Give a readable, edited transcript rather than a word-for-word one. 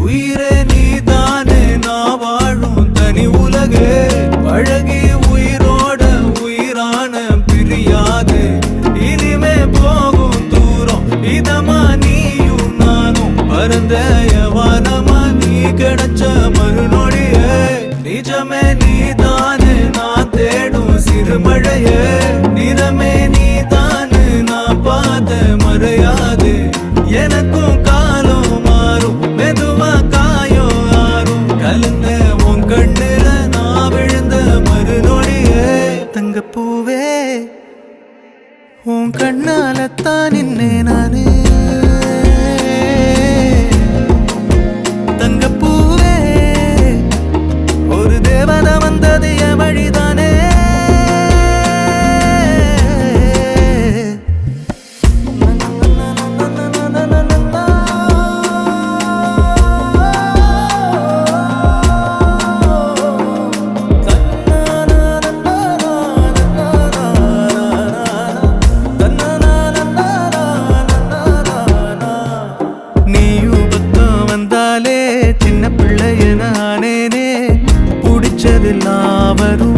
உயிரே நீதானே நான் வாழும் தனி உலகே பழகி உயிரோட உயிரான பிரியாது இனிமே போகும் தூரம் இதமா நீயும் நானும் பரந்த யவானமா நீ கிடைச்ச மறுநொடியே நிஜமே நீதானே நான் தேடும் சிறுமழையே நிறமே நீதானே நான் பார்த்த மறையாது எனக்கும் காலம் மாறும் மெதுவா காயம் ஆறும் கலந்த உன் கண்ணுல நான் விழுந்த மறுநொடியே தங்கப்பூவே உன் கண்ணாலத்தான் நின்னே நானே தங்கப்பூவே ஒரு தேவதை வந்தது என் வழிதானே சின்ன பிள்ளைய நானேனே பிடிச்சதெல்லாம் வரும்